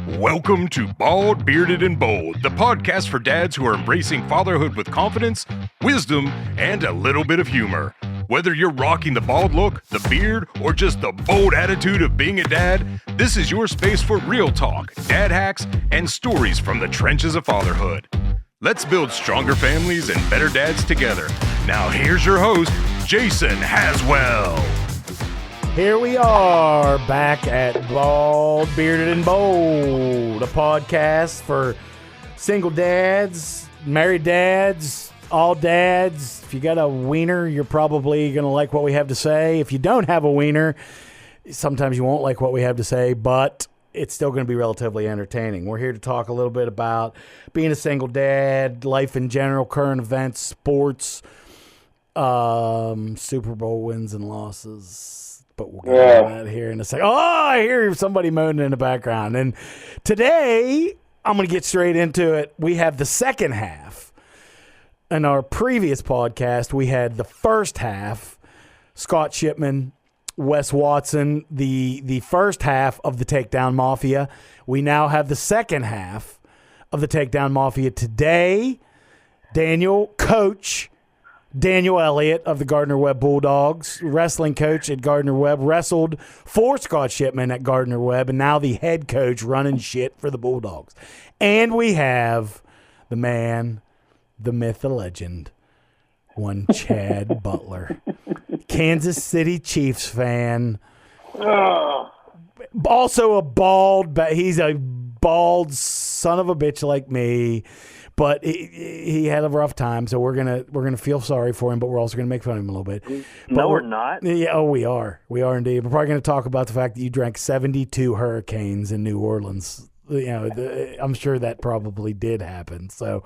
Welcome to Bald, Bearded, and Bold, the podcast for dads who are embracing fatherhood with confidence, wisdom, and a little bit of humor. Whether you're rocking the bald look, the beard, or just the bold attitude of being a dad, this is your space for real talk, dad hacks, and stories from the trenches of fatherhood. Let's build stronger families and better dads together. Now here's your host, Jason Haswell. Here we are back at Bald, Bearded, and Bold, a podcast for single dads, married dads, all dads. If you got a wiener, you're probably going to like what we have to say. If you don't have a wiener, sometimes you won't like what we have to say, but it's still going to be relatively entertaining. We're here to talk a little bit about being a single dad, life in general, current events, sports, Super Bowl wins and losses. But we'll get to that here in a second. Oh, I hear somebody moaning in the background. And today, I'm going to get straight into it. We have the second half. In our previous podcast, we had the first half. Scott Shipman, Wes Watson, the first half of the Takedown Mafia. We now have the second half of the Takedown Mafia today. Coach Daniel Elliott of the Gardner-Webb Bulldogs, wrestling coach at Gardner-Webb, wrestled for Scott Shipman at Gardner-Webb, and now the head coach running shit for the Bulldogs. And we have the man, the myth, the legend, one Chad Butler, Kansas City Chiefs fan. Also a bald, he's a bald son of a bitch like me. But he had a rough time, so we're gonna feel sorry for him, but we're also gonna make fun of him a little bit. No, we're not. Yeah, we are. We are indeed. We're probably gonna talk about the fact that you drank 72 hurricanes in New Orleans. You know, I'm sure that probably did happen. So,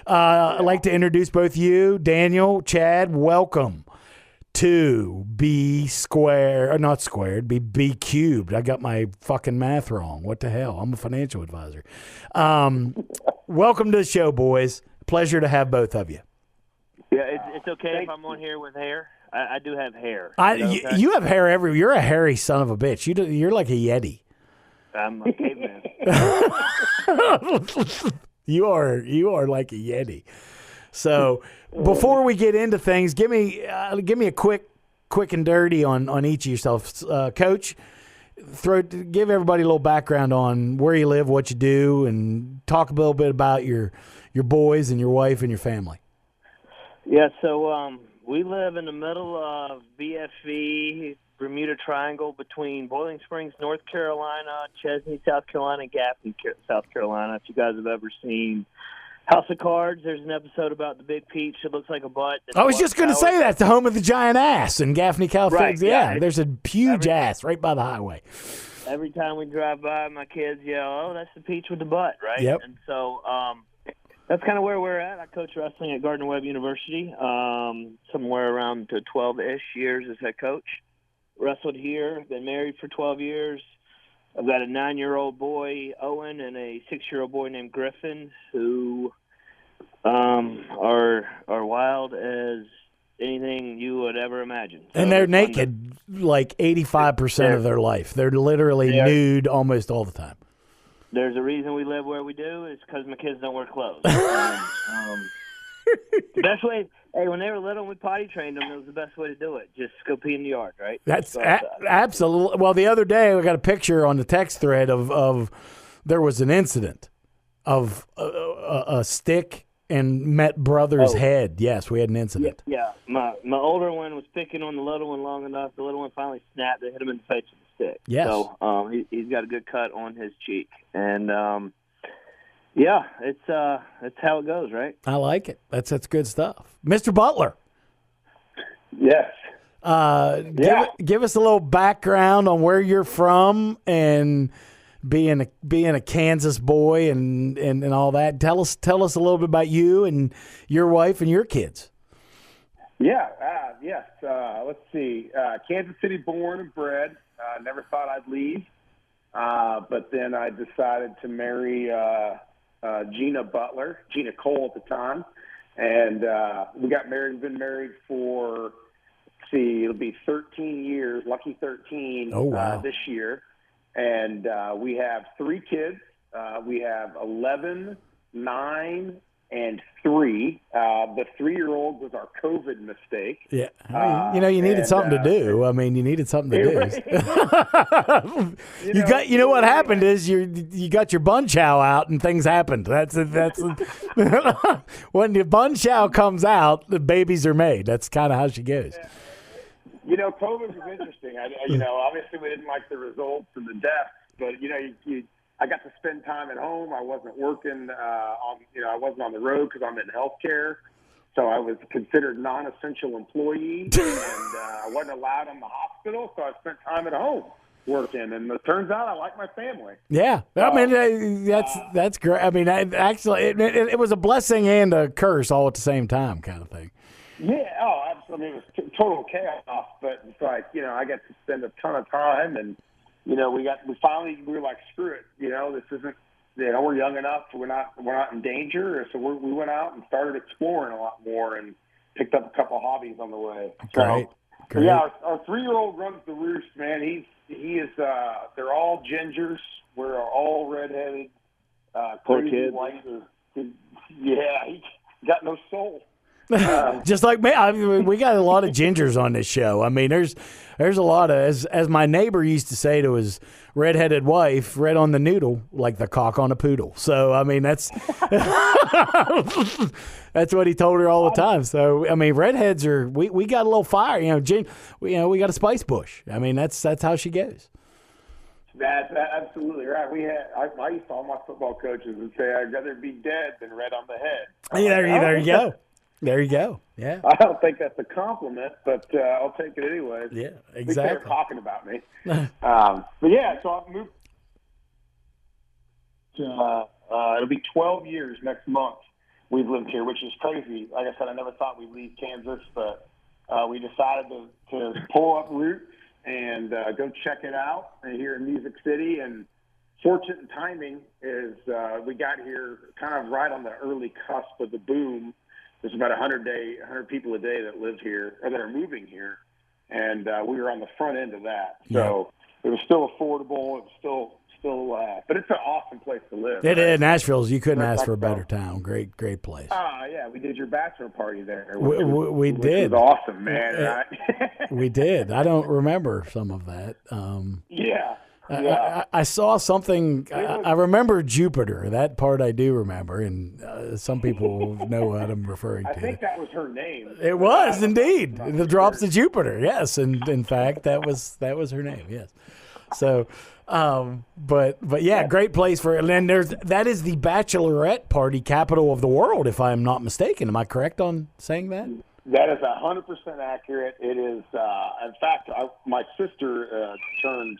I'd like to introduce both you, Daniel, Chad. Welcome to B cubed. I got my fucking math wrong. What the hell? I'm a financial advisor. Welcome to the show, boys. Pleasure to have both of you. Yeah, it's okay if I'm on here with hair. I do have hair. You have hair everywhere. You're a hairy son of a bitch. You're like a Yeti. I'm a caveman. You are like a Yeti. So before we get into things, give me a quick and dirty on each of yourselves, Coach. Give everybody a little background on where you live, what you do, and talk a little bit about your boys and your wife and your family. Yeah, so we live in the middle of BFE, Bermuda Triangle, between Boiling Springs, North Carolina, Chesney, South Carolina, and Gaffney, South Carolina. If you guys have ever seen House of Cards, there's an episode about the big peach that looks like a butt. I was just going to say that, the home of the giant ass in Gaffney, California. Right, yeah, there's a huge ass right by the highway. Every time we drive by, my kids yell, "Oh, that's the peach with the butt," right? Yep. And so that's kind of where we're at. I coach wrestling at Gardner-Webb University, somewhere around to 12-ish years as head coach. Wrestled here, been married for 12 years. I've got a 9-year-old boy, Owen, and a 6-year-old boy named Griffin, who are wild as anything you would ever imagine. So and they're naked like 85% of their life. They're literally nude almost all the time. There's a reason we live where we do. It's because my kids don't wear clothes. The best way, when they were little and we potty trained them, it was the best way to do it. Just go pee in the yard, right? That's absolutely. Well, the other day we got a picture on the text thread of there was an incident of a stick and met brother's head. Yes, we had an incident. Yeah. My older one was picking on the little one long enough. The little one finally snapped. They hit him in the face with the stick. Yes. So he's got a good cut on his cheek. And yeah, it's how it goes, right? I like it. That's good stuff. Mr. Butler. Yes. Give us a little background on where you're from and being a Kansas boy and all that. Tell us a little bit about you and your wife and your kids. Yeah. Yes. Let's see. Kansas City born and bred. Never thought I'd leave. But then I decided to marry Gina Cole at the time. And we got married. We've been married for, it'll be 13 years, lucky 13 oh, wow. This year. And we have 3 kids. We have 11, 9, and 3. The 3-year-old was our COVID mistake. Yeah. I mean, you needed something to do. I mean, you needed something to do. You know what happened is you got your Bunchow out and things happened. That's when the Bunchow comes out, the babies are made. That's kind of how she goes. COVID was interesting. Obviously we didn't like the results and the deaths, but I got to spend time at home. I wasn't working I wasn't on the road because I'm in healthcare. So I was considered non-essential employee, and I wasn't allowed in the hospital. So I spent time at home working, and it turns out I like my family. Yeah, I mean that's great. I mean, it was a blessing and a curse all at the same time, kind of thing. Yeah, absolutely. It was total chaos, but it's like I got to spend a ton of time, and we were like, screw it. This isn't. We're young enough. We're not in danger. So we went out and started exploring a lot more and picked up a couple of hobbies on the way. Great. Yeah, our 3-year-old runs the roost, man. He is. They're all gingers. We're all redheaded. Poor kid. Yeah, he got no soul. Just like me, we got a lot of gingers on this show. I mean, there's a lot of, as my neighbor used to say to his redheaded wife, red on the noodle, like the cock on a poodle. So, I mean, that's that's what he told her all the time. So, I mean, redheads are, we got a little fire, we got a spice bush. I mean, that's how she goes. That's absolutely right. I used to all my football coaches would say, I'd rather be dead than red on the head. There you go. There you go. Yeah. I don't think that's a compliment, but I'll take it anyways. Yeah, exactly. They're talking about me. But yeah, so I've moved. It'll be 12 years next month we've lived here, which is crazy. Like I said, I never thought we'd leave Kansas, but we decided to pull up roots and go check it out here in Music City. And fortunate timing is we got here kind of right on the early cusp of the boom. There's about 100 people a day that live here or that are moving here, and we were on the front end of that. So it was still affordable. It was still, but it's an awesome place to live. It is. Nashville's. You couldn't ask for a better town. Great place. Yeah, we did your bachelor party there. We did. It was awesome, man. We did. I don't remember some of that. Yeah. I saw something. I remember Jupiter. That part I do remember, and some people know what I'm referring to. I think that was her name. It was indeed the drops of Jupiter. Yes, and in fact, that was her name. Yes. So, but yeah, great place for. And then that is the bachelorette party capital of the world, if I'm not mistaken. Am I correct on saying that? That is 100% accurate. It is, in fact, my sister turned,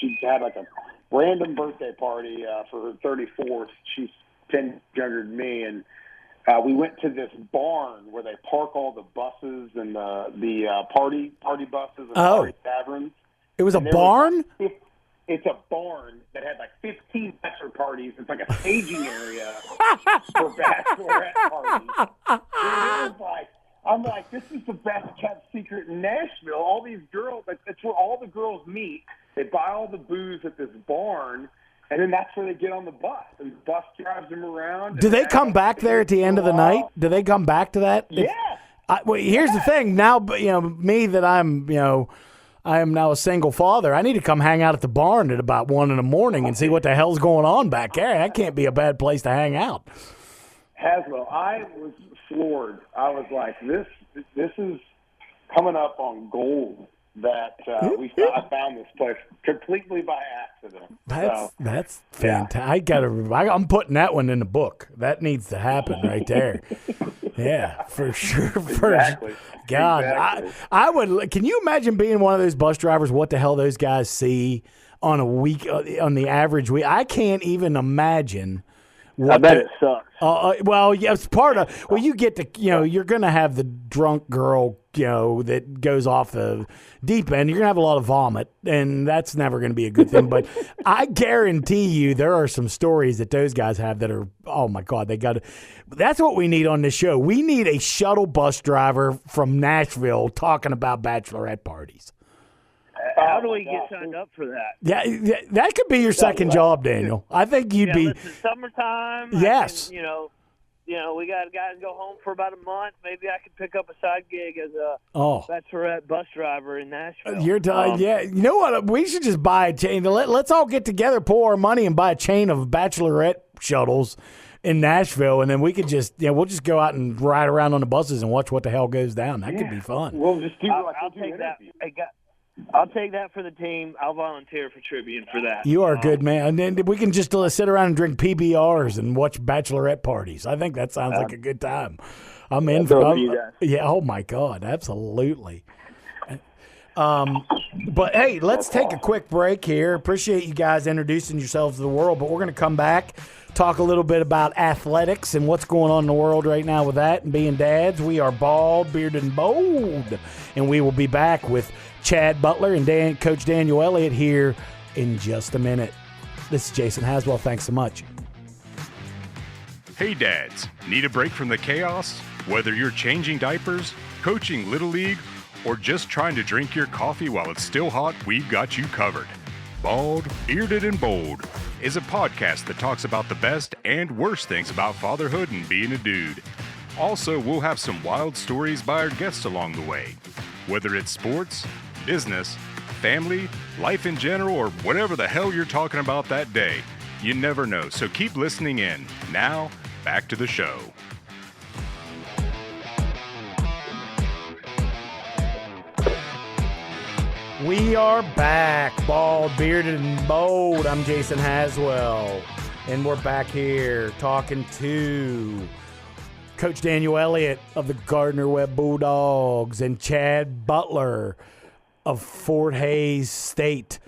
she had like a random birthday party for her 34th. She's 10 years younger than me, and we went to this barn where they park all the buses and the party buses and party taverns. It was a barn? It's a barn that had like 15 bachelor parties. It's like a staging area for bachelorette parties. And it was like, I'm like, this is the best kept secret in Nashville. All these girls, that's where all the girls meet. They buy all the booze at this barn, and then that's where they get on the bus. And the bus drives them around. Do they come back there at the end of the night? Do they come back to that? Yeah. Well, here's the thing. Now, me that I am now a single father. I need to come hang out at the barn at about 1 a.m. and see what the hell's going on back there. That can't be a bad place to hang out. Haswell, I was floored. I was like, this is coming up on gold that I found this place completely by accident. That's fantastic. I'm putting that one in the book. That needs to happen right there. Yeah, for sure. Exactly. God, exactly. I would. Can you imagine being one of those bus drivers? What the hell those guys see on a week, on the average week? I can't even imagine. I bet it sucks. Well, yeah, it's part of. Well, you get to, you're going to have the drunk girl, that goes off the deep end. You're going to have a lot of vomit, and that's never going to be a good thing. But I guarantee you, there are some stories that those guys have that are, oh my God, they got to. That's what we need on this show. We need a shuttle bus driver from Nashville talking about bachelorette parties. How do we get signed up for that? Yeah, that could be your second job, Daniel. I think you'd be. Listen, summertime. Yes. We got guys go home for about a month. Maybe I could pick up a side gig as a bachelorette bus driver in Nashville. You're done. Yeah. You know what? We should just buy a chain. Let's all get together, pull our money, and buy a chain of bachelorette shuttles in Nashville, and then we could we'll just go out and ride around on the buses and watch what the hell goes down. That could be fun. We'll just do I'll take that. I'll take that for the team. I'll volunteer for Tribune for that. You are a good man. And then we can just sit around and drink PBRs and watch bachelorette parties. I think that sounds like a good time. I'm in for that. Yeah, oh, my God, absolutely. But, hey, let's take a quick break here. Appreciate you guys introducing yourselves to the world, but we're going to come back, talk a little bit about athletics and what's going on in the world right now with that and being dads. We are bald, bearded, and bold, and we will be back with Chad Butler and Coach Daniel Elliott here in just a minute. This is Jason Haswell. Thanks so much. Hey dads, need a break from the chaos? Whether you're changing diapers, coaching Little League, or just trying to drink your coffee while it's still hot, we've got you covered. Bald, Bearded, and Bold is a podcast that talks about the best and worst things about fatherhood and being a dude. Also, we'll have some wild stories by our guests along the way. Whether it's sports, business, family, life in general, or whatever the hell you're talking about that day, you never know. So keep listening in. Now, back to the show. We are back, bald, bearded, and bold. I'm Jason Haswell, and we're back here talking to Coach Daniel Elliott of the Gardner-Webb Bulldogs and Chad Butler of Fort Hays State,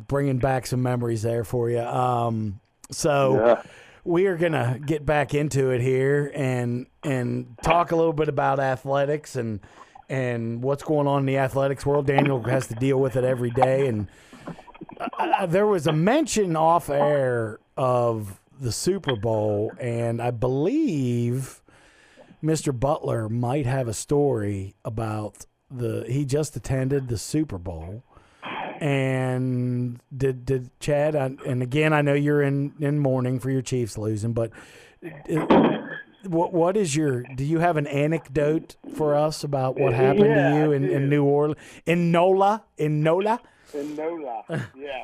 bringing back some memories there for you. We are going to get back into it here and talk a little bit about athletics and what's going on in the athletics world. Daniel has to deal with it every day. And there was a mention off air of the Super Bowl, and I believe Mr. Butler might have a story about he just attended the Super Bowl. And did Chad, and again, I know you're in mourning for your Chiefs losing, but what is do you have an anecdote for us about what happened to you in New Orleans, in NOLA? Yeah.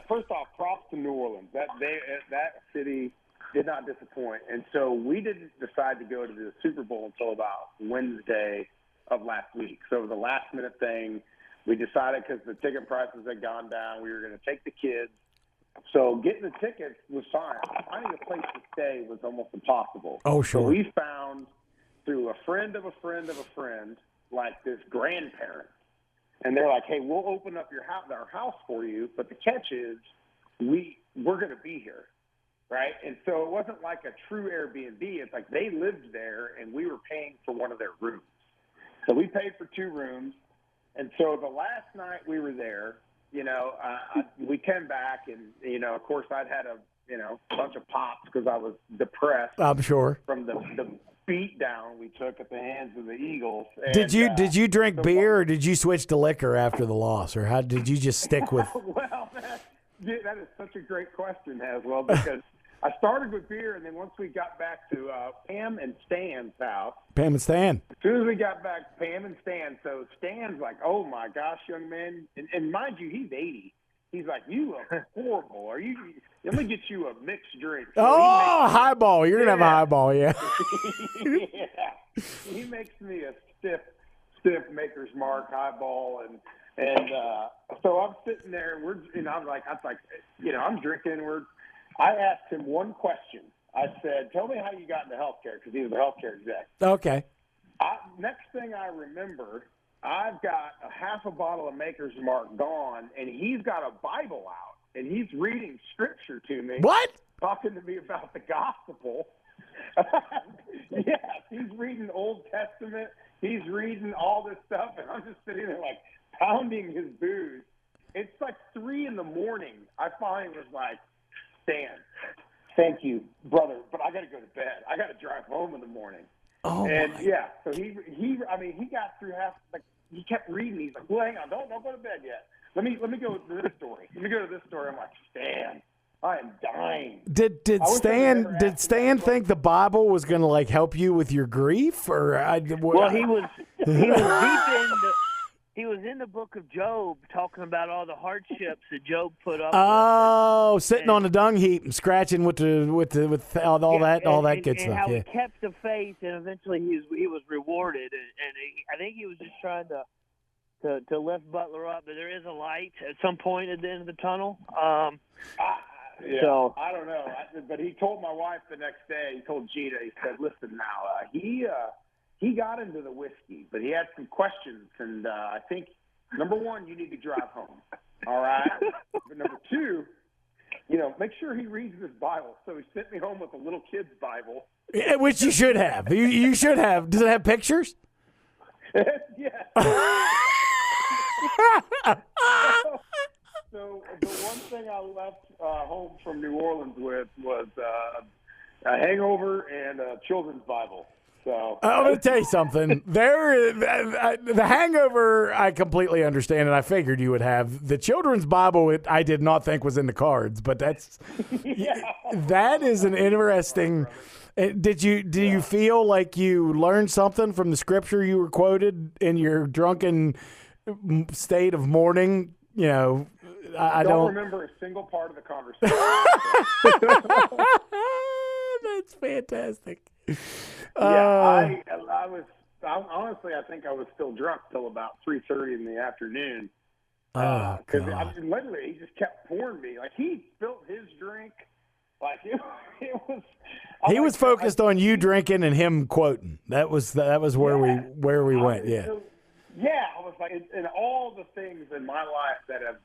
First off, props to New Orleans. That city did not disappoint. And so we didn't decide to go to the Super Bowl until about Wednesday of last week. So it was a last-minute thing. We decided because the ticket prices had gone down, we were going to take the kids. So getting the tickets was fine. Finding a place to stay was almost impossible. Oh, sure. So we found, through a friend of a friend of a friend, like this grandparent. And they're like, hey, we'll open up our house for you, but the catch is we're going to be here. Right? And so it wasn't like a true Airbnb. It's like they lived there, and we were paying for one of their rooms. So we paid for 2 rooms. And so the last night we were there, we came back, and, of course, I'd had a bunch of pops because I was depressed. I'm sure. From the beat down we took at the hands of the Eagles. And, did you drink beer, or did you switch to liquor after the loss, or how did you just stick with? Well, that is such a great question, Haswell, because I started with beer, and then once we got back to Pam and Stan's house. Pam and Stan. As soon as we got back, Pam and Stan. So Stan's like, oh, my gosh, young man. And mind you, he's 80. He's like, you look horrible. Let me get you a mixed drink. So highball. You're going to have a highball, yeah. Yeah. He makes me a stiff Maker's Mark highball. And so I'm sitting there, and I'm like, I'm drinking. I asked him one question. I said, tell me how you got into healthcare, because he was a healthcare exec. Okay. Next thing I remember, I've got a half a bottle of Maker's Mark gone, and he's got a Bible out, and he's reading scripture to me. What? Talking to me about the gospel. Yes, he's reading Old Testament. He's reading all this stuff, and I'm just sitting there like pounding his booze. It's like 3 a.m. I finally was like, Stan, thank you, brother, but I got to go to bed. I got to drive home in the morning. Oh, and yeah, so he got through half. Like he kept reading. He's like, well, hang on, don't go to bed yet. let me go to this story. I'm like, Stan, I am dying. Did Stan think the Bible was going to like help you with your grief, or he was in the book of Job talking about all the hardships that Job put up. Oh, sitting on the dung heap and scratching with all that good and stuff. How Yeah. he kept the faith, and eventually he was rewarded. And I think he was just trying to lift Butler up. But there is a light at some point at the end of the tunnel. Yeah, so I don't know, but he told my wife the next day. He told Gita. He said, "Listen, now he got into the whiskey, but he had some questions, and I think number one, you need to drive home. All right, but number two, make sure he reads his Bible." So he sent me home with a little kid's Bible, which you should have. You should have. Does it have pictures? Yeah. So the one thing I left home from New Orleans with was a hangover and a children's Bible. So I'm going to tell you something. The hangover, I completely understand, and I figured you would have. The children's Bible, I did not think was in the cards, but that is an interesting. Do you feel like you learned something from the scripture you were quoted in your drunken state of mourning? I don't remember a single part of the conversation. That's fantastic. I was honestly, I think I was still drunk till about 3:30 in the afternoon. Because literally, he just kept pouring me. Like, he spilled his drink. Like, it was. He was focused on you drinking and him quoting. That was where we went. Yeah. I was like, and all the things in my life that have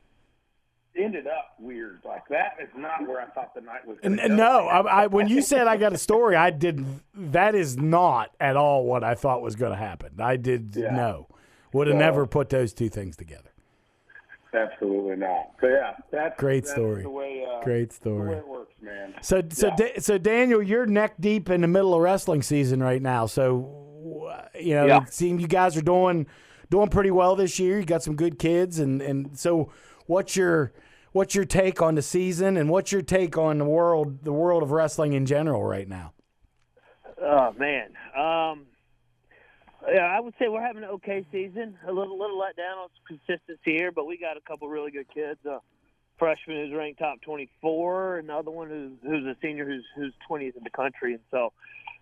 ended up weird like that is not where I thought the night was going to go. No, when you said I got a story, I didn't. That is not at all what I thought was going to happen. I did would have never put those two things together. Absolutely not. So that's great story. The way, great story. The way it works, man. So Daniel, you're neck deep in the middle of wrestling season right now. So it seems you guys are doing pretty well this year. You got some good kids, and so what's your take on the season, and what's your take on the world of wrestling in general right now? Oh man, I would say we're having an okay season. A little let down on consistency here, but we got a couple really good kids. Freshman who's ranked top 24, another one who's a senior who's 20th in the country, and so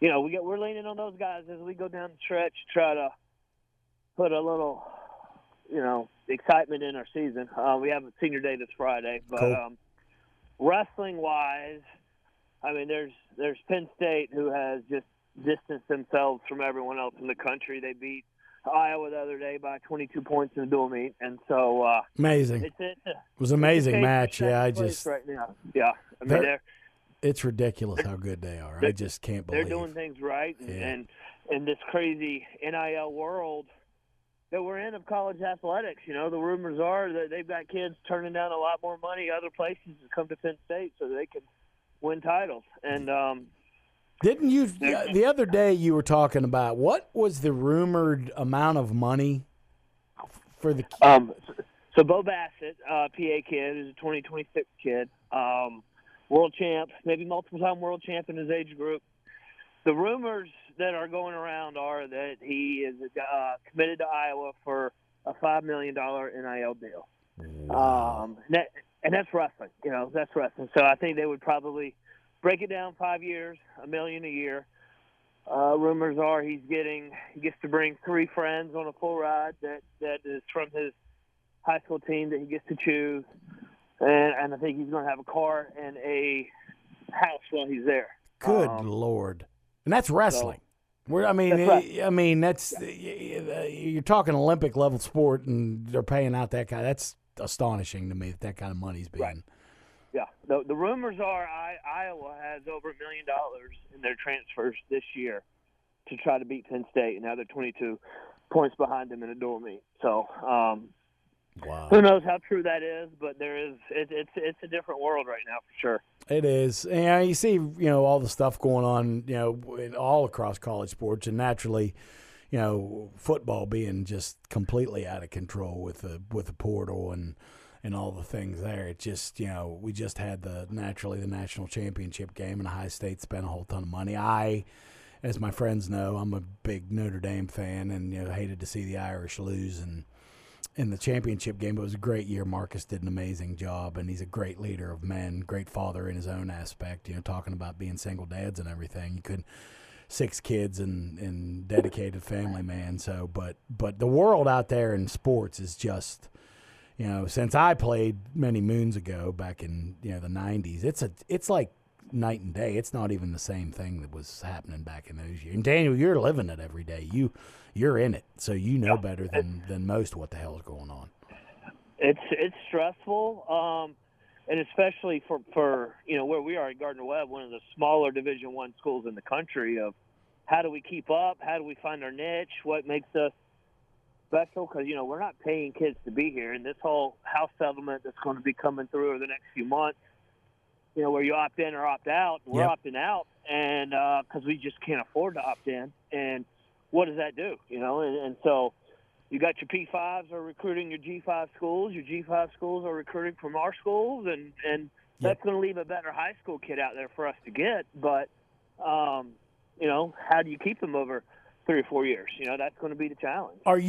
we're leaning on those guys as we go down the stretch, try to put a little excitement in our season. We have a senior day this Friday, but cool. Wrestling wise, I mean, there's Penn State, who has just distanced themselves from everyone else in the country. They beat Iowa the other day by 22 points in the dual meet, and so amazing. It was an amazing match. Yeah, I just right now. Yeah, I mean it's ridiculous how good they are. I just can't believe they're doing things right, and in this crazy NIL world that we're in of college athletics, the rumors are that they've got kids turning down a lot more money other places to come to Penn State so they can win titles. And didn't you the other day you were talking about what was the rumored amount of money for the so Bo Bassett, PA kid, is a 2026 kid, world champ, maybe multiple time world champ in his age group. The rumors that are going around are that he is committed to Iowa for a $5 million NIL deal. Wow. And that's wrestling. That's wrestling. So I think they would probably break it down 5 years, $1 million a year. Rumors are he gets to bring 3 friends on a full ride that is from his high school team that he gets to choose. And I think he's going to have a car and a house while he's there. Good Lord. And that's wrestling. That's you're talking Olympic level sport, and they're paying out that kind. That's astonishing to me that kind of money's being. Right. Yeah. The rumors are Iowa has over $1 million in their transfers this year to try to beat Penn State, and now they're 22 points behind them in a dual meet. So, wow. Who knows how true that is? But it's a different world right now for sure. It is. And you see, all the stuff going on, all across college sports, and naturally, football being just completely out of control with the portal and all the things there. It just, we just had the national championship game, and Ohio State spent a whole ton of money. As my friends know, I'm a big Notre Dame fan, and hated to see the Irish lose in the championship game. But it was a great year. Marcus did an amazing job, and he's a great leader of men, great father in his own aspect. Talking about being single dads and everything. You could 6 kids and dedicated family man. So, but the world out there in sports is just, since I played many moons ago back in the 90s, it's like night and day. It's not even the same thing that was happening back in those years. And Daniel, you're living it every day. You're in it, so you know better than most what the hell is going on. It's stressful, and especially for where we are at Gardner Webb, one of the smaller Division I schools in the country. Of how do we keep up? How do we find our niche? What makes us special? Because we're not paying kids to be here, and this whole house settlement that's going to be coming through over the next few months. Where you opt in or opt out. We're opting out, and because we just can't afford to opt in. And what does that do? And so you got your P5s are recruiting your G5 schools. Your G5 schools are recruiting from our schools, and that's going to leave a better high school kid out there for us to get. But, how do you keep them over 3 or 4 years? That's going to be the challenge. Are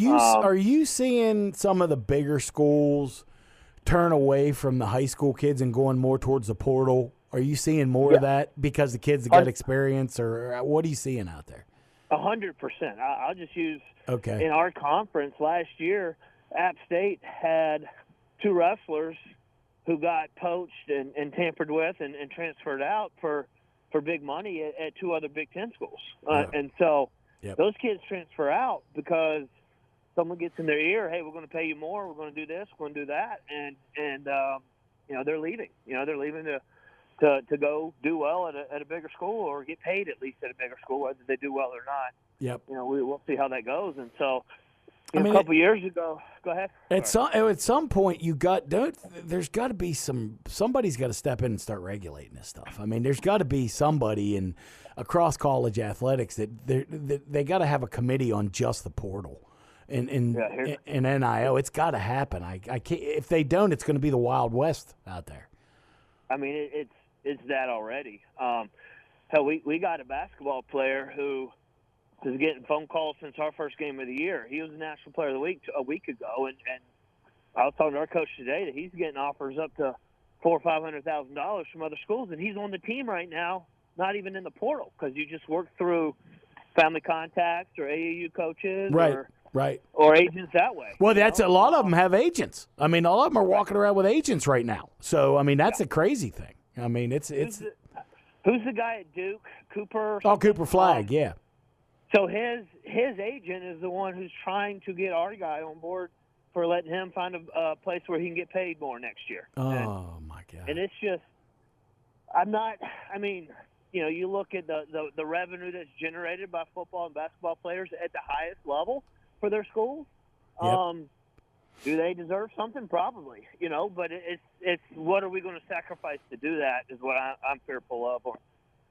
you seeing some of the bigger schools turn away from the high school kids and going more towards the portal? Are you seeing more of that because the kids have got experience, or what are you seeing out there? 100%. I'll just use in our conference last year, App State had 2 wrestlers who got poached and tampered with and transferred out for big money at 2 other Big Ten schools. And so those kids transfer out because someone gets in their ear, hey, we're going to pay you more, we're going to do this, we're going to do that, and they're leaving. They're leaving to go do well at a bigger school, or get paid at least at a bigger school, whether they do well or not. Yep. We'll see how that goes. And so a couple years ago, go ahead. At some point, there's got to be somebody's got to step in and start regulating this stuff. There's got to be somebody across college athletics that they got to have a committee on just the portal. And NIL, it's got to happen. I can't. If they don't, it's going to be the Wild West out there. It's that already. Hell, we got a basketball player who is getting phone calls since our first game of the year. He was the National Player of the Week a week ago, and I was talking to our coach today that he's getting offers up to $400,000 or $500,000 from other schools, and he's on the team right now, not even in the portal, because you just work through family contacts or AAU coaches, Right. Or agents that way. Well, that's a lot of them have agents. A lot of them are walking around with agents right now. So, that's a crazy thing. It's who's the guy at Duke? Cooper? Cooper Flagg, yeah. So his agent is the one who's trying to get our guy on board for letting him find a place where he can get paid more next year. Oh, my God. And it's just you look at the revenue that's generated by football and basketball players at the highest level for their schools. Yep. Do they deserve something? Probably, but it's what are we going to sacrifice to do that is what I'm fearful of,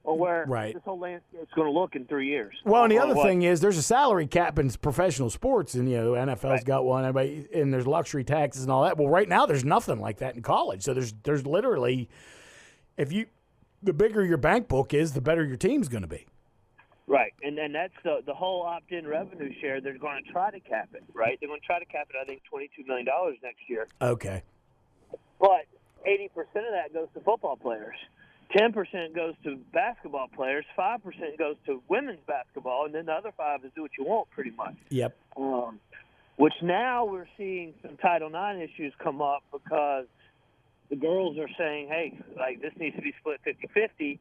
or where this whole landscape's going to look in 3 years. Well, and the other thing is there's a salary cap in professional sports, and NFL's got one, and there's luxury taxes and all that. Well, right now there's nothing like that in college. So there's literally, the bigger your bank book is, the better your team's going to be. Right, and that's the whole opt-in revenue share. They're going to try to cap it, right? They're going to try to cap it, I think, $22 million next year. Okay. But 80% of that goes to football players. 10% goes to basketball players. 5% goes to women's basketball, and then the other 5% is do what you want, pretty much. Yep. Which now we're seeing some Title IX issues come up because the girls are saying, hey, this needs to be split 50-50,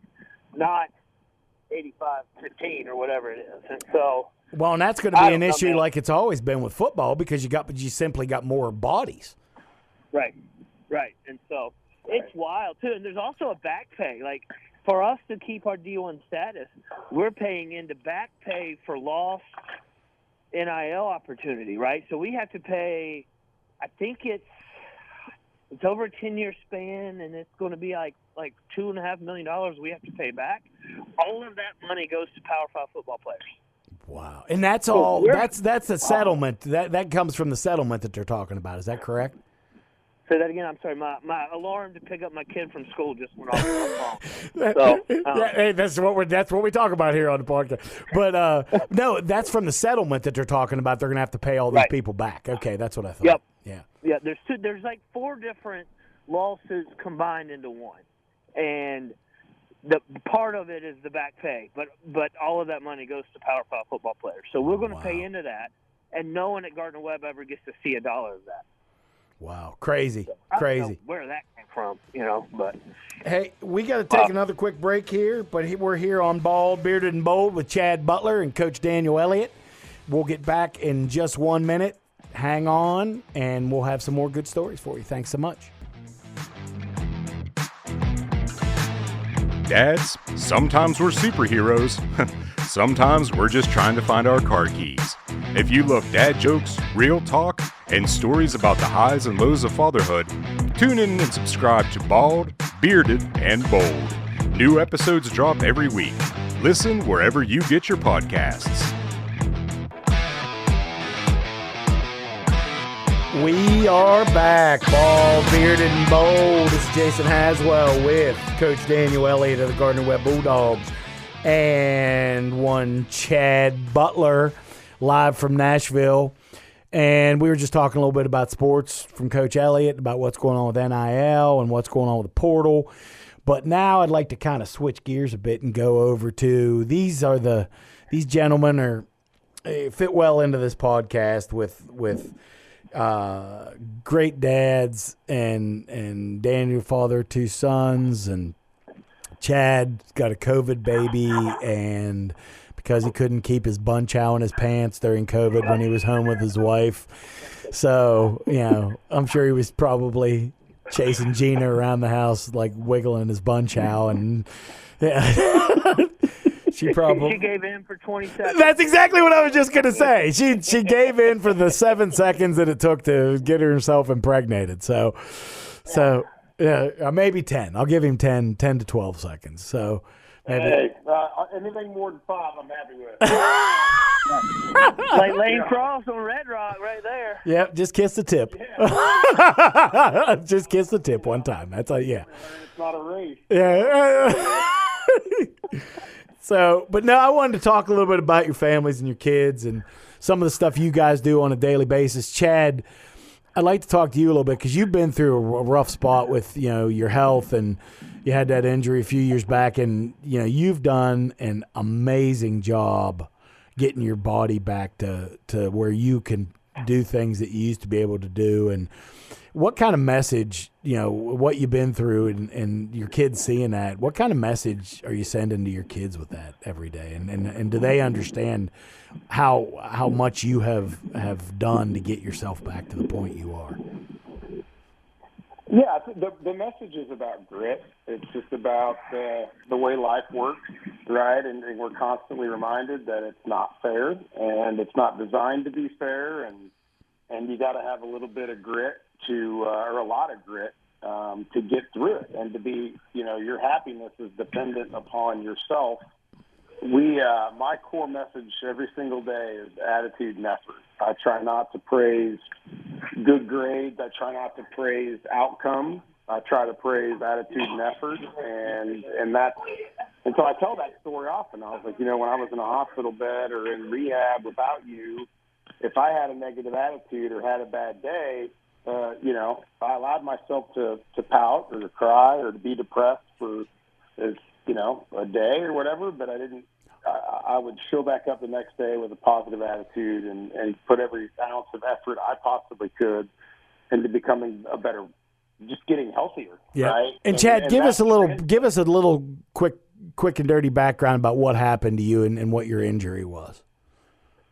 not 85-15 or whatever it is. And so, and that's going to be an issue like it's always been with football because you simply got more bodies. Right. And so it's wild too. And there's also a back pay. Like for us to keep our D1 status, we're paying into back pay for lost NIL opportunity, right? So we have to pay, I think it's over a 10-year span, and it's going to be like $2.5 million we have to pay back. All of that money goes to Power 5 football players. Wow. And that's all. That's the settlement. That comes from the settlement that they're talking about. Is that correct? Say that again. I'm sorry. My alarm to pick up my kid from school just went off my phone. So, hey, that's what we talk about here on the podcast. But no, that's from the settlement that they're talking about. They're going to have to pay all these people back. Okay, that's what I thought. Yep. Yeah. Yeah. There's like 4 different lawsuits combined into one, and the part of it is the back pay, but all of that money goes to Power 5 football players. So we're going to pay into that, and no one at Gardner Webb ever gets to see $1 of that. Wow, crazy, I crazy. don't know where that came from, but. Hey, we got to take another quick break here, but we're here on Bald, Bearded, and Bold with Chad Butler and Coach Daniel Elliott. We'll get back in just 1 minute. Hang on, and we'll have some more good stories for you. Thanks so much. Dads, sometimes we're superheroes. Sometimes we're just trying to find our car keys. If you love dad jokes, real talk, and stories about the highs and lows of fatherhood, tune in and subscribe to Bald, Bearded, and Bold. New episodes drop every week. Listen wherever you get your podcasts. We are back, Bald, Bearded, and Bold. This is Jason Haswell with Coach Daniel Elliott of the Gardner Webb Bulldogs and one Chad Butler live from Nashville. And we were just talking a little bit about sports from Coach Elliott, about what's going on with NIL and what's going on with the portal. But now I'd like to kind of switch gears a bit and go over to these gentlemen fit well into this podcast with great dads and Daniel, father of 2 sons, and Chad got a COVID baby, and because he couldn't keep his Bunchow in his pants during COVID when he was home with his wife. So, I'm sure he was probably chasing Gina around the house, like wiggling his Bunchow, and she gave in for 20 seconds. That's exactly what I was just going to say. She gave in for the 7 seconds that it took to get herself impregnated. So maybe 10. I'll give him 10 to 12 seconds. So maybe. Hey, anything more than 5, I'm happy with. Like Lane Cross on Red Rock right there. Yep, just kiss the tip. Yeah. Just kiss the tip one time. That's all. Yeah. It's not a race. Yeah. So, but no, I wanted to talk a little bit about your families and your kids and some of the stuff you guys do on a daily basis. Chad, I'd like to talk to you a little bit because you've been through a rough spot with, your health, and you had that injury a few years back, and, you've done an amazing job getting your body back to where you can do things that you used to be able to do. And what kind of message, what you've been through and your kids seeing that, what kind of message are you sending to your kids with that every day? And do they understand how much you have done to get yourself back to the point you are? Yeah, the message is about grit. It's just about the way life works, right? And we're constantly reminded that it's not fair, and it's not designed to be fair, and you got to have a little bit of grit or a lot of grit to get through it, and to be, your happiness is dependent upon yourself. My core message every single day is attitude and effort. I try not to praise good grades. I try not to praise outcomes. I try to praise attitude and effort, and so I tell that story often. I was like, when I was in a hospital bed or in rehab without you, if I had a negative attitude or had a bad day, I allowed myself to pout or to cry or to be depressed for, a day or whatever, but I didn't. I would show back up the next day with a positive attitude and put every ounce of effort I possibly could into becoming a better, just getting healthier. Yeah. Right? And Chad, give us a little quick and dirty background about what happened to you and what your injury was.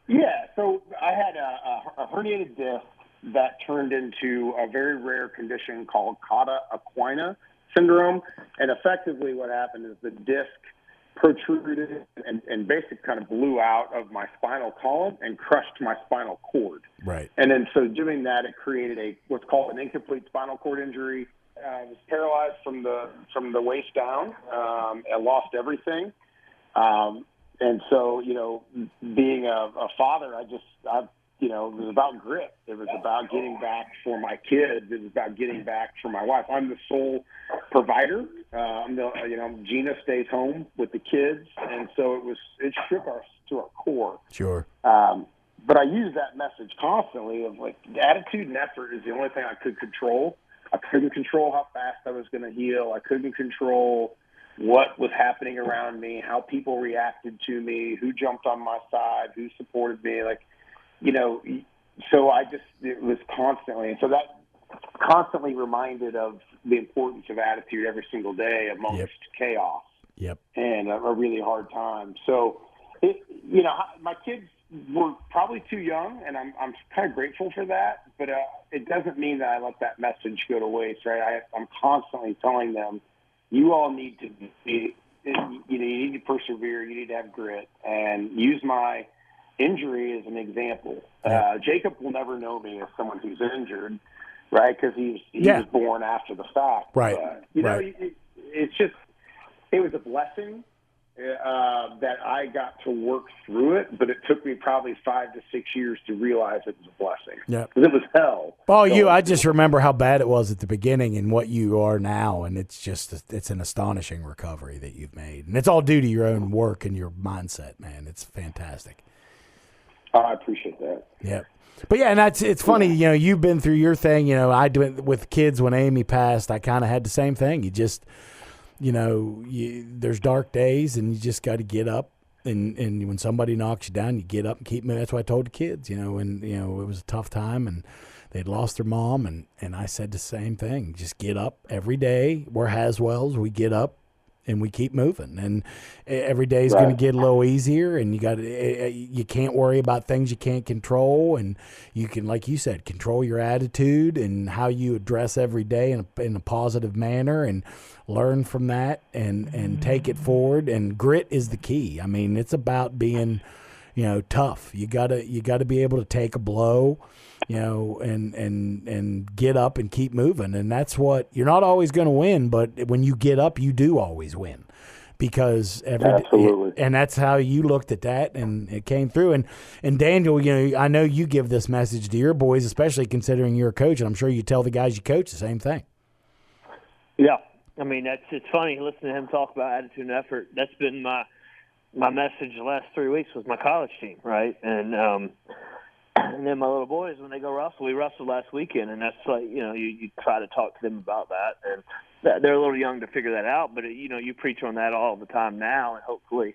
Yeah. So I had a herniated disc that turned into a very rare condition called cauda equina syndrome. And effectively what happened is the disc protruded and basically kind of blew out of my spinal column and crushed my spinal cord. Right. And then so doing that, it created what's called an incomplete spinal cord injury. I was paralyzed from the waist down. I lost everything. and so, being a father, it was about grit. It was about getting back for my kids. It was about getting back for my wife. I'm the sole provider. Gina stays home with the kids, and so it shook us to our core. Sure. But I use that message constantly of like attitude and effort is the only thing I could control. I couldn't control how fast I was going to heal. I couldn't control what was happening around me, how people reacted to me, who jumped on my side, who supported me. So it was constantly, and so that constantly reminded of the importance of attitude every single day amongst chaos. Yep. And a really hard time. So, my kids were probably too young, and I'm kind of grateful for that, but it doesn't mean that I let that message go to waste, right? I'm constantly telling them, you all need to be, you need to persevere, you need to have grit, and use my injury as an example. Jacob will never know me as someone who's injured, right? Because he was born after the fact. Right. It's just, it was a blessing that I got to work through it, but it took me probably 5 to 6 years to realize it was a blessing. Yeah, because it was hell. Well, I just remember how bad it was at the beginning and what you are now, and it's an astonishing recovery that you've made, and it's all due to your own work and your mindset, man. It's fantastic. I appreciate that. Yeah. But yeah, and it's funny, you've been through your thing. I do it with kids. When Amy passed, I kind of had the same thing. You just, there's dark days, and you just got to get up. And when somebody knocks you down, you get up and keep moving. That's what I told the kids, it was a tough time, and they'd lost their mom, and I said the same thing. Just get up every day. We're Haswells. We get up and we keep moving, and every day is going to get a little easier, and you can't worry about things you can't control, and you can, like you said, control your attitude and how you address every day in a positive manner, and learn from that and take it forward. And grit is the key. I mean, it's about being tough. You gotta be able to take a blow, and get up and keep moving. And that's what, you're not always going to win, but when you get up, you do always win, because and that's how you looked at that, and it came through. And Daniel, I know you give this message to your boys, especially considering you're a coach, and I'm sure you tell the guys you coach the same thing. Yeah. I mean, it's funny listening to him talk about attitude and effort. That's been my message the last 3 weeks with my college team, right? And then my little boys, when they go wrestle, we wrestled last weekend, and that's like, you try to talk to them about that. And they're a little young to figure that out, but, you preach on that all the time now, and hopefully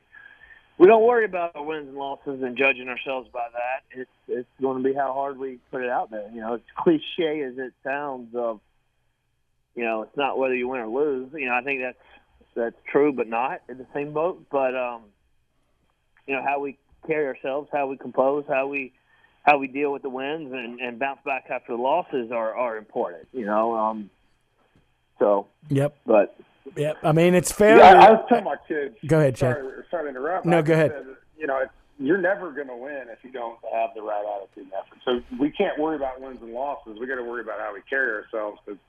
we don't worry about our wins and losses and judging ourselves by that. It's going to be how hard we put it out there. As cliche as it sounds of, it's not whether you win or lose. I think that's true, but not in the same boat. But, how we carry ourselves, how we compose, how we deal with the wins and bounce back after the losses are important, So. Yep. But. Yep. I mean, it's fair. Yeah, I was telling my kids. Go ahead, Chad. Sorry to interrupt. No, go ahead. You're never going to win if you don't have the right attitude and effort. So we can't worry about wins and losses. We got to worry about how we carry ourselves, because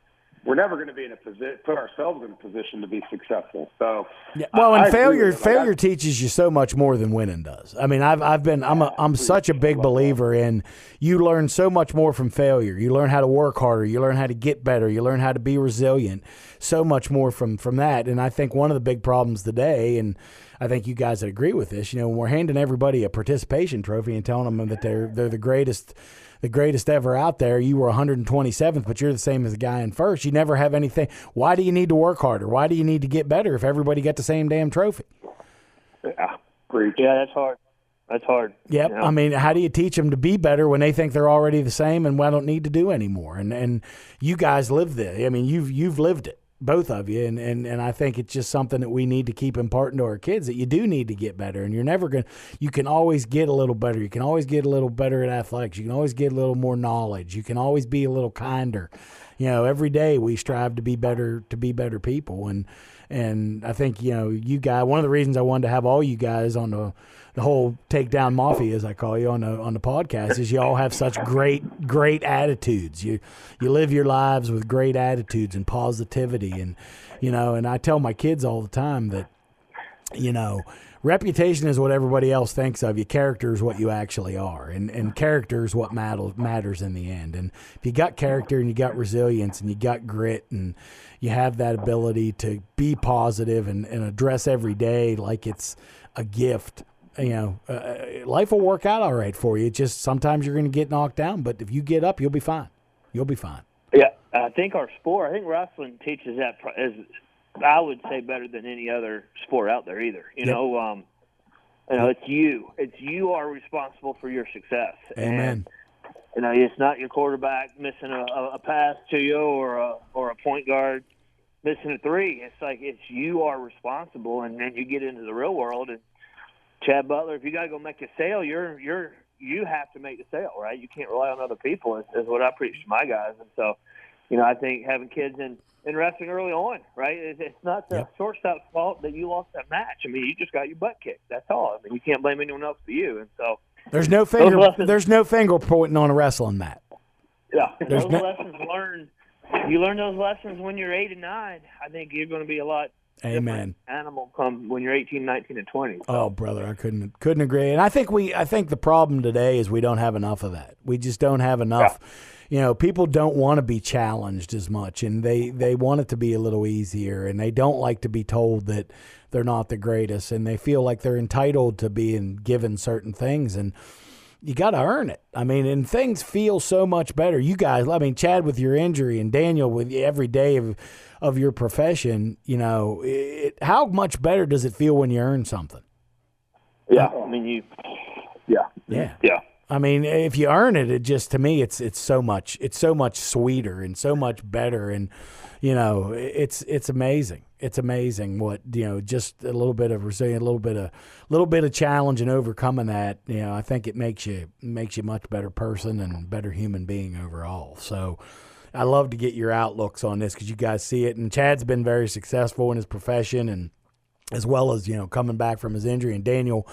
we're never going to be in a position, put ourselves in a position to be successful. So, yeah. Well, and failure teaches you so much more than winning does. I mean, I'm such a big believer in, you learn so much more from failure. You learn how to work harder. You learn how to get better. You learn how to be resilient. So much more from that. And I think one of the big problems today, and I think you guys would agree with this, when we're handing everybody a participation trophy and telling them that they're the greatest ever out there. You were 127th, but you're the same as the guy in first. You never have anything. Why do you need to work harder? Why do you need to get better if everybody got the same damn trophy? Yeah, that's hard. That's hard. Yep. I mean, how do you teach them to be better when they think they're already the same and I don't need to do anymore? And you guys live this. I mean, you've lived it, both of you, and I think it's just something that we need to keep imparting to our kids, that you do need to get better, and you can always get a little better. You can always get a little better at athletics. You can always get a little more knowledge. You can always be a little kinder. Every day we strive to be better people, and I think, you guys, one of the reasons I wanted to have all you guys on the whole Takedown Mafia, as I call you, on the podcast, is you all have such great attitudes. You live your lives with great attitudes and positivity, and and I tell my kids all the time that reputation is what everybody else thinks of you. Character is what you actually are, and character is what matters in the end. And if you got character and you got resilience and you got grit and you have that ability to be positive and address every day like it's a gift, life will work out all right for you. Just sometimes you're going to get knocked down, but if you get up, you'll be fine. You'll be fine. Yeah, I think our sport, I think wrestling teaches that as I would say better than any other sport out there either. It's you. It's you are responsible for your success. Amen. And, it's not your quarterback missing a pass to you or a point guard missing a three. It's like it's you are responsible, and then you get into the real world. And Chad Butler, if you got to go make a sale, you have to make the sale, right? You can't rely on other people. Is what I preach to my guys, and so. I think having kids in wrestling early on, right? It's not the shortstop's fault that you lost that match. I mean, you just got your butt kicked. That's all. I mean, you can't blame anyone else but you. And so there's no finger pointing on a wrestling mat. Yeah, lessons learned. You learn those lessons when you're 8 and 9. I think you're going to be a lot. Amen. Animal come when you're 18, 19, and 20. So. Oh, brother, I couldn't agree. And I think the problem today is we don't have enough of that. We just don't have enough. Yeah. People don't want to be challenged as much, and they want it to be a little easier, and they don't like to be told that they're not the greatest, and they feel like they're entitled to being given certain things, and you got to earn it. I mean, and things feel so much better. You guys, Chad with your injury and Daniel with every day of your profession, how much better does it feel when you earn something? Yeah, I mean, Yeah. I mean, if you earn it, to me, it's so much sweeter and so much better, and it's amazing. It's amazing what just a little bit of resilience, a little bit of challenge and overcoming that. I think it makes you a much better person and better human being overall. So, I love to get your outlooks on this because you guys see it, and Chad's been very successful in his profession, and as well as coming back from his injury, and Daniel.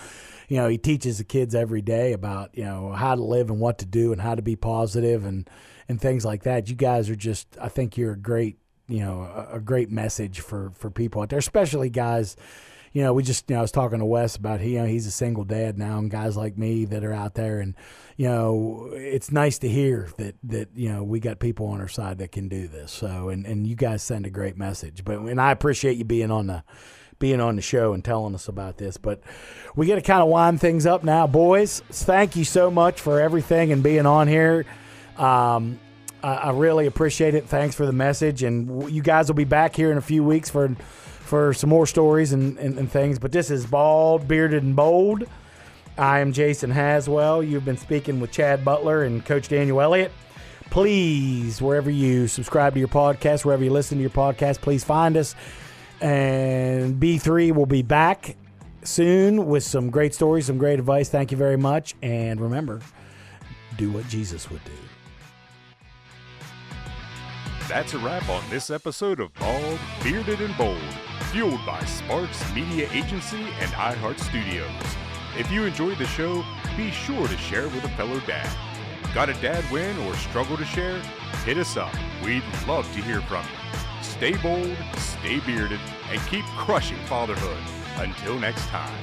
He teaches the kids every day about, how to live and what to do and how to be positive and things like that. You guys are just, I think you're a great message for people out there, especially guys. I was talking to Wes about, he's a single dad now, and guys like me that are out there, and, it's nice to hear that we got people on our side that can do this. So, and you guys send a great message, and I appreciate you being on the show and telling us about this. But we got to kind of wind things up now. Boys, thank you so much for everything and being on here. I really appreciate it. Thanks for the message. And you guys will be back here in a few weeks for some more stories and things. But this is Bald, Bearded, and Bold. I am Jason Haswell. You've been speaking with Chad Butler and Coach Daniel Elliott. Please, wherever you subscribe to your podcast, wherever you listen to your podcast, please find us. And B3 will be back soon with some great stories, some great advice. Thank you very much. And remember, do what Jesus would do. That's a wrap on this episode of Bald, Bearded, and Bold, fueled by Sparks Media Agency and iHeart Studios. If you enjoyed the show, be sure to share with a fellow dad. Got a dad win or struggle to share? Hit us up. We'd love to hear from you. Stay bold, stay bearded, and keep crushing fatherhood. Until next time.